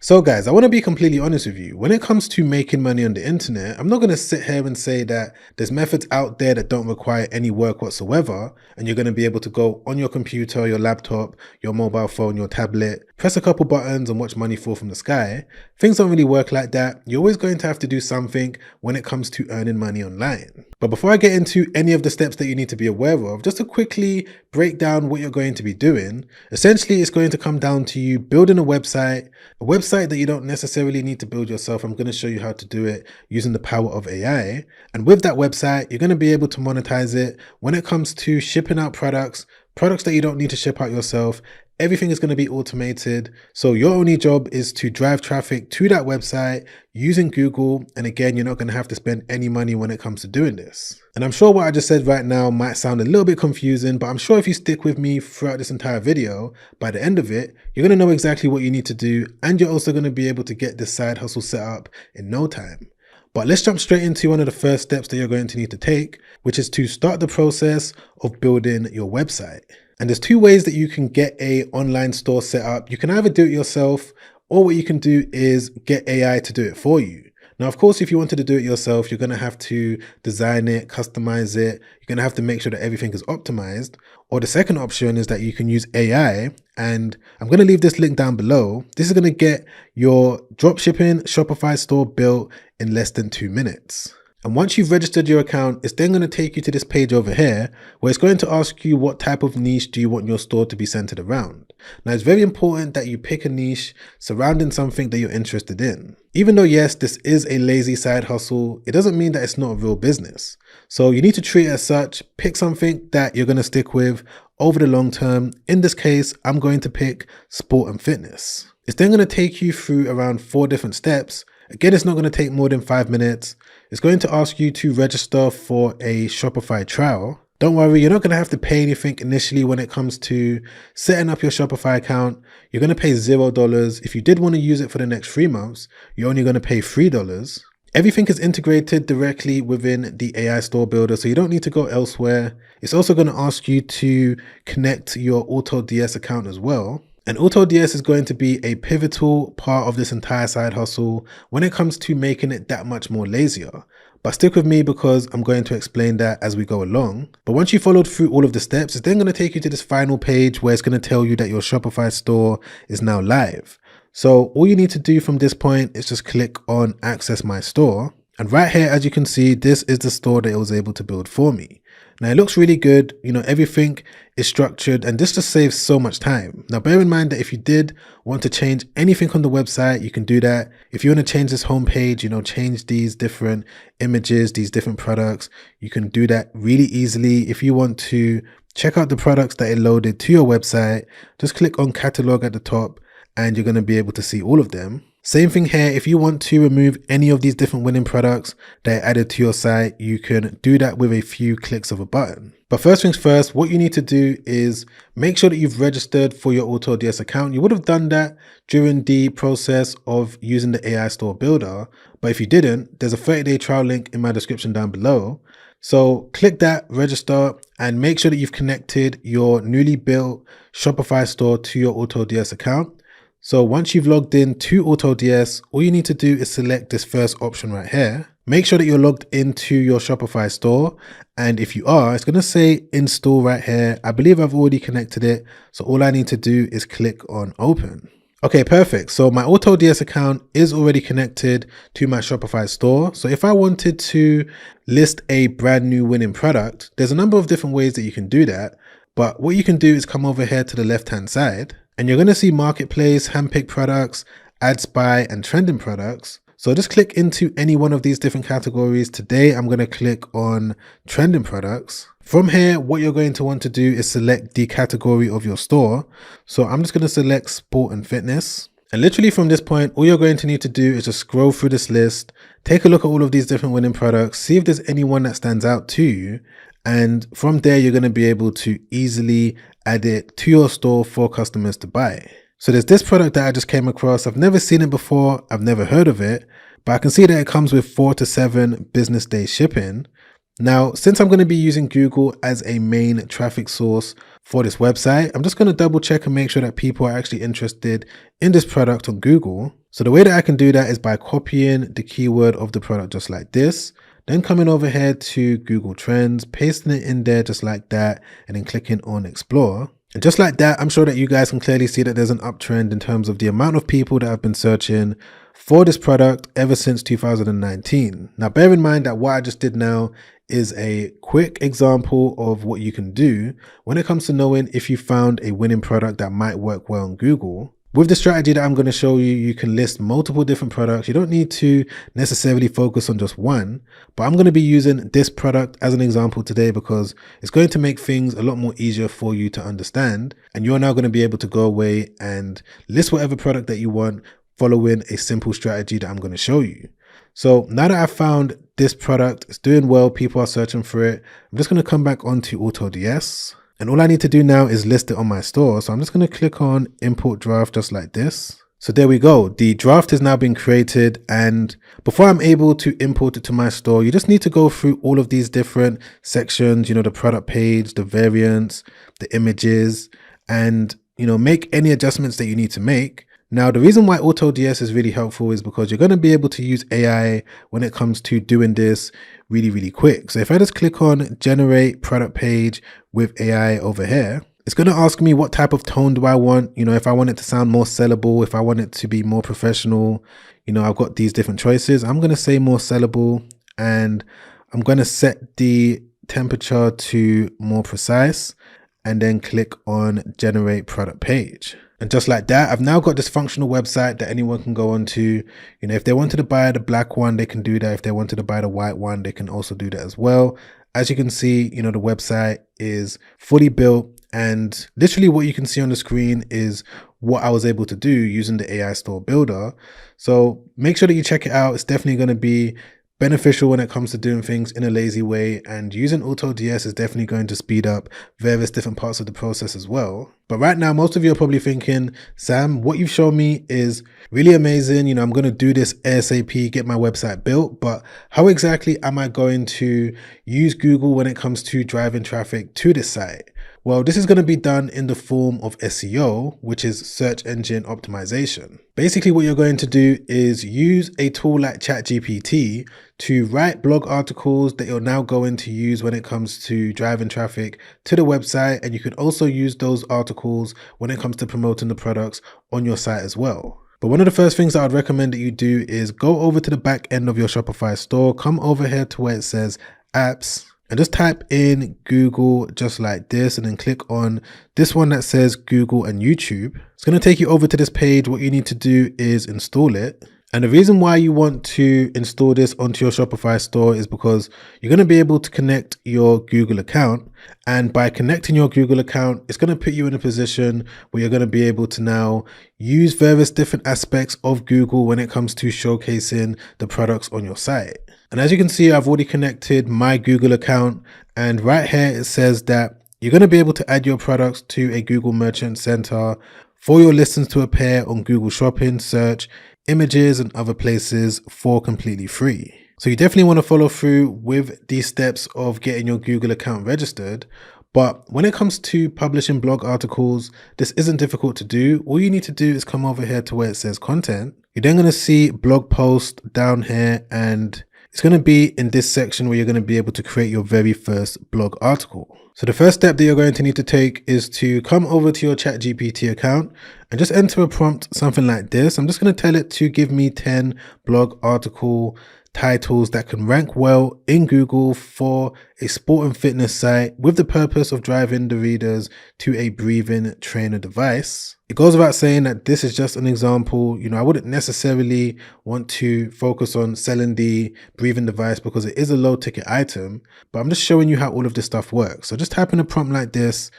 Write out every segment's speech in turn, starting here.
So guys, I want to be completely honest with you. When it comes to making money on the internet, I'm not going to sit here and say that there's methods out there that don't require any work whatsoever, and you're going to be able to go on your computer, your laptop, your mobile phone, your tablet, press a couple buttons and watch money fall from the sky. Things don't really work like that. You're always going to have to do something when it comes to earning money online. But before I get into any of the steps that you need to be aware of, just to quickly break down what you're going to be doing, essentially it's going to come down to you building a website that you don't necessarily need to build yourself. I'm going to show you how to do it using the power of AI. And with that website, you're going to be able to monetize it when it comes to shipping out products that you don't need to ship out yourself. Everything is going to be automated. So your only job is to drive traffic to that website using Google. And again, you're not going to have to spend any money when it comes to doing this. And I'm sure what I just said right now might sound a little bit confusing, but I'm sure if you stick with me throughout this entire video, by the end of it, you're going to know exactly what you need to do. And you're also going to be able to get this side hustle set up in no time. But let's jump straight into one of the first steps that you're going to need to take, which is to start the process of building your website. And there's two ways that you can get a online store set up. You can either do it yourself, or what you can do is get AI to do it for you. Now, of course, if you wanted to do it yourself, you're going to have to design it, customize it. You're going to have to make sure that everything is optimized. Or the second option is that you can use AI, and I'm going to leave this link down below. This is going to get your dropshipping Shopify store built in less than 2 minutes. And once you've registered your account, it's then going to take you to this page over here where it's going to ask you what type of niche do you want your store to be centered around. Now, it's very important that you pick a niche surrounding something that you're interested in. Even though, yes, this is a lazy side hustle, it doesn't mean that it's not a real business. So you need to treat it as such, pick something that you're going to stick with over the long term. In this case, I'm going to pick sport and fitness. It's then going to take you through around 4 different steps. Again, it's not going to take more than 5 minutes. It's going to ask you to register for a Shopify trial. Don't worry, you're not going to have to pay anything initially when it comes to setting up your Shopify account. You're going to pay $0. If you did want to use it for the next 3 months, you're only going to pay $3. Everything is integrated directly within the AI store builder, so you don't need to go elsewhere. It's also going to ask you to connect your AutoDS account as well. And AutoDS is going to be a pivotal part of this entire side hustle when it comes to making it that much more lazier. But stick with me because I'm going to explain that as we go along. But once you followed through all of the steps, it's then going to take you to this final page where it's going to tell you that your Shopify store is now live. So all you need to do from this point is just click on Access My Store. And right here, as you can see, this is the store that it was able to build for me. Now it looks really good, everything is structured, and this just saves so much time. Now bear in mind that if you did want to change anything on the website, you can do that. If you want to change this homepage, change these different images, these different products, you can do that really easily. If you want to check out the products that it loaded to your website, just click on catalog at the top and you're going to be able to see all of them. Same thing here, if you want to remove any of these different winning products that are added to your site, you can do that with a few clicks of a button. But first things first, what you need to do is make sure that you've registered for your AutoDS account. You would have done that during the process of using the AI Store Builder. But if you didn't, there's a 30-day trial link in my description down below. So click that, register, and make sure that you've connected your newly built Shopify store to your AutoDS account. So once you've logged in to AutoDS, all you need to do is select this first option right here. Make sure that you're logged into your Shopify store. And if you are, it's going to say install right here. I believe I've already connected it. So all I need to do is click on open. Okay, perfect. So my AutoDS account is already connected to my Shopify store. So if I wanted to list a brand new winning product, there's a number of different ways that you can do that. But what you can do is come over here to the left-hand side. And you're going to see marketplace, handpicked products, ad spy, and trending products. So just click into any one of these different categories. Today, I'm going to click on trending products. From here, what you're going to want to do is select the category of your store. So I'm just going to select sport and fitness. And literally from this point, all you're going to need to do is just scroll through this list, take a look at all of these different winning products, see if there's any one that stands out to you. And from there, you're going to be able to easily add it to your store for customers to buy. So there's this product that I just came across. I've never seen it before. I've never heard of it, but I can see that it comes with 4 to 7 business day shipping. Now, since I'm going to be using Google as a main traffic source for this website, I'm just going to double check and make sure that people are actually interested in this product on Google. So the way that I can do that is by copying the keyword of the product just like this, then coming over here to Google Trends, pasting it in there just like that, and then clicking on Explore. And just like that, I'm sure that you guys can clearly see that there's an uptrend in terms of the amount of people that have been searching for this product ever since 2019. Now, bear in mind that what I just did now is a quick example of what you can do when it comes to knowing if you found a winning product that might work well on Google. With the strategy that I'm going to show you, you can list multiple different products. You don't need to necessarily focus on just one, but I'm going to be using this product as an example today because it's going to make things a lot more easier for you to understand. And you're now going to be able to go away and list whatever product that you want following a simple strategy that I'm going to show you. So now that I've found this product, it's doing well, people are searching for it, I'm just going to come back onto AutoDS. And all I need to do now is list it on my store. So I'm just going to click on import draft just like this. So there we go. The draft has now been created. And before I'm able to import it to my store, you just need to go through all of these different sections, the product page, the variants, the images, and, make any adjustments that you need to make. Now, the reason why AutoDS is really helpful is because you're going to be able to use AI when it comes to doing this really, really quick. So if I just click on generate product page with AI over here, it's going to ask me what type of tone do I want, if I want it to sound more sellable, if I want it to be more professional, I've got these different choices. I'm going to say more sellable, and I'm going to set the temperature to more precise, and then click on generate product page. And just like that, I've now got this functional website that anyone can go onto. If they wanted to buy the black one, they can do that. If they wanted to buy the white one, they can also do that as well. As you can see, the website is fully built, and literally what you can see on the screen is what I was able to do using the AI Store Builder. So make sure that you check it out. It's definitely going to be beneficial when it comes to doing things in a lazy way, and using AutoDS is definitely going to speed up various different parts of the process as well. But right now, most of you are probably thinking, Sam, what you've shown me is really amazing. I'm going to do this ASAP, get my website built, but how exactly am I going to use Google when it comes to driving traffic to this site? Well, this is going to be done in the form of SEO, which is search engine optimization. Basically, what you're going to do is use a tool like ChatGPT to write blog articles that you're now going to use when it comes to driving traffic to the website. And you can also use those articles when it comes to promoting the products on your site as well. But one of the first things that I'd recommend that you do is go over to the back end of your Shopify store, come over here to where it says apps, and just type in Google just like this, and then click on this one that says Google and YouTube. It's going to take you over to this page. What you need to do is install it. And the reason why you want to install this onto your Shopify store is because you're going to be able to connect your Google account. And by connecting your Google account, it's going to put you in a position where you're going to be able to now use various different aspects of Google when it comes to showcasing the products on your site. And as you can see, I've already connected my Google account, and right here it says that you're going to be able to add your products to a Google Merchant Center for your listings to appear on Google Shopping, Search, Images, and other places for completely free. So you definitely want to follow through with these steps of getting your Google account registered. But when it comes to publishing blog articles, this isn't difficult to do. All you need to do is come over here to where it says content. You're then going to see blog post down here, and it's going to be in this section where you're going to be able to create your very first blog article. So the first step that you're going to need to take is to come over to your ChatGPT account and just enter a prompt, something like this. I'm just going to tell it to give me 10 blog article titles that can rank well in Google for a sport and fitness site with the purpose of driving the readers to a breathing trainer device. It goes without saying that this is just an example. I wouldn't necessarily want to focus on selling the breathing device because it is a low ticket item, but I'm just showing you how all of this stuff works. So just type in a prompt like this,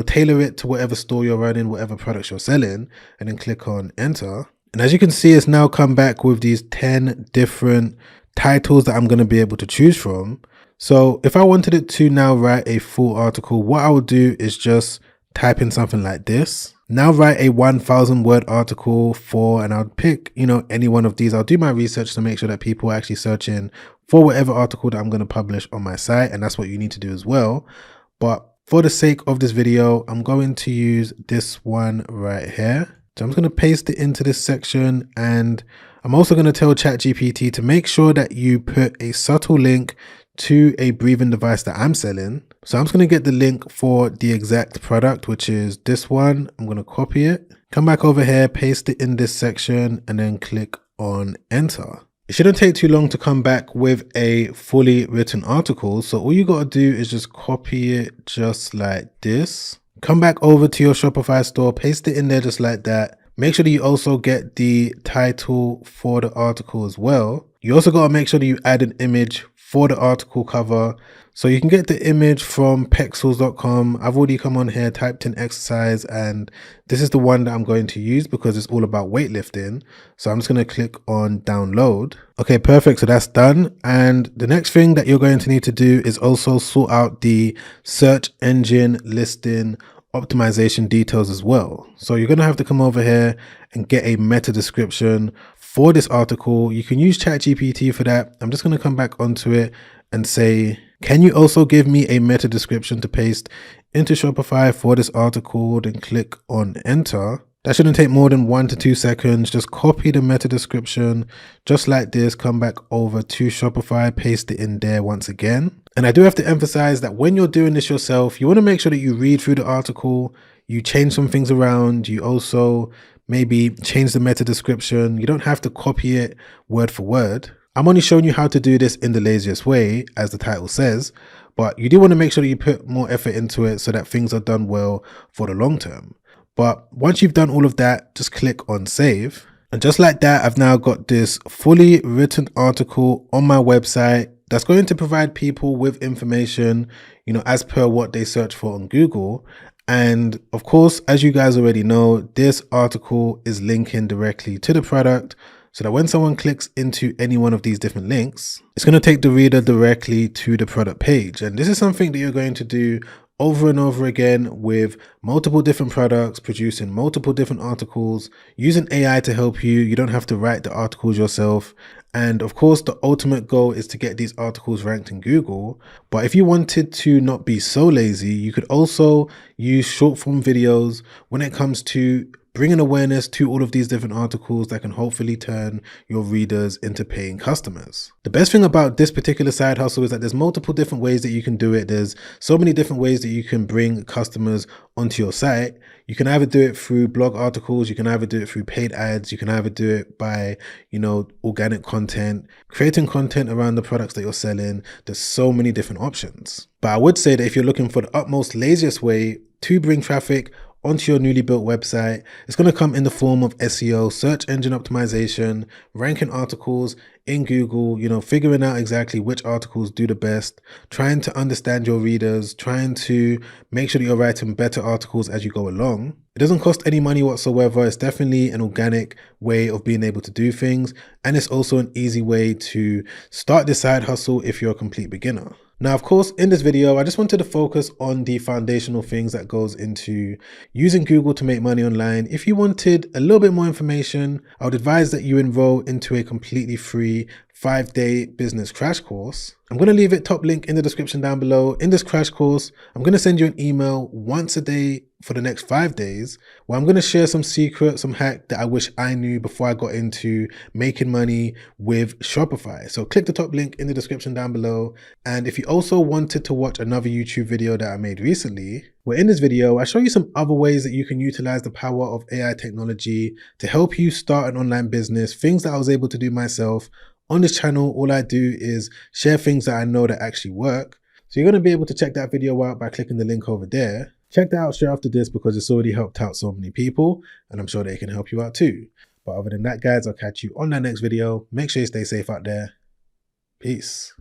tailor it to whatever store you're running, whatever products you're selling, and then click on enter. And as you can see, it's now come back with these 10 different titles that I'm going to be able to choose from. So if I wanted it to now write a full article, what I would do is just type in something like this. Now write a 1,000 word article for, and I'll pick, any one of these. I'll do my research to make sure that people are actually searching for whatever article that I'm going to publish on my site. And that's what you need to do as well. But For the sake of this video, I'm going to use this one right here. So I'm just going to paste it into this section, and I'm also going to tell ChatGPT to make sure that you put a subtle link to a breathing device that I'm selling. So I'm just going to get the link for the exact product, which is this one. I'm going to copy it, come back over here, paste it in this section, and then click on enter. It shouldn't take too long to come back with a fully written article. So all you got to do is just copy it just like this. Come back over to your Shopify store, paste it in there just like that. Make sure that you also get the title for the article as well. You also got to make sure that you add an image for the article cover. So you can get the image from pexels.com. I've already come on here, typed in exercise, and this is the one that I'm going to use because it's all about weightlifting. So I'm just going to click on download. Okay, perfect. So that's done. And the next thing that you're going to need to do is also sort out the search engine listing optimization details as well. So you're going to have to come over here and get a meta description for this article. You can use ChatGPT for that. I'm just going to come back onto it and say, can you also give me a meta description to paste into Shopify for this article? Then click on enter. That shouldn't take more than 1 to 2 seconds. Just copy the meta description just like this, come back over to Shopify, paste it in there once again. And I do have to emphasize that when you're doing this yourself, you want to make sure that you read through the article, you change some things around, you also maybe change the meta description. You don't have to copy it word for word. I'm only showing you how to do this in the laziest way, as the title says, but you do want to make sure that you put more effort into it so that things are done well for the long term. But once you've done all of that, just click on save. And just like that, I've now got this fully written article on my website that's going to provide people with information, as per what they search for on Google. And of course, as you guys already know, this article is linking directly to the product, so that when someone clicks into any one of these different links, it's going to take the reader directly to the product page. And this is something that you're going to do over and over again with multiple different products, producing multiple different articles, using AI to help you. You don't have to write the articles yourself. And of course, the ultimate goal is to get these articles ranked in Google. But if you wanted to not be so lazy, you could also use short form videos when it comes to bringing awareness to all of these different articles that can hopefully turn your readers into paying customers. The best thing about this particular side hustle is that there's multiple different ways that you can do it. There's so many different ways that you can bring customers onto your site. You can either do it through blog articles, you can either do it through paid ads, you can either do it by, organic content, creating content around the products that you're selling. There's so many different options. But I would say that if you're looking for the utmost laziest way to bring traffic onto your newly built website, it's going to come in the form of SEO, search engine optimization, ranking articles in Google, figuring out exactly which articles do the best, trying to understand your readers, trying to make sure that you're writing better articles as you go along. It doesn't cost any money whatsoever. It's definitely an organic way of being able to do things. And it's also an easy way to start this side hustle if you're a complete beginner. Now, of course, in this video, I just wanted to focus on the foundational things that goes into using Google to make money online. If you wanted a little bit more information, I would advise that you enroll into a completely free 5-day business crash course. I'm going to leave it top link in the description down below. In this crash course, I'm going to send you an email once a day for the next 5 days, where I'm going to share some secret, some hack that I wish I knew before I got into making money with Shopify. So click the top link in the description down below. And if you also wanted to watch another YouTube video that I made recently, well, in this video, I show you some other ways that you can utilize the power of AI technology to help you start an online business, things that I was able to do myself. On this channel, all I do is share things that I know that actually work. So you're going to be able to check that video out by clicking the link over there. Check that out straight after this because it's already helped out so many people, and I'm sure they can help you out too. But other than that, guys, I'll catch you on that next video. Make sure you stay safe out there. Peace.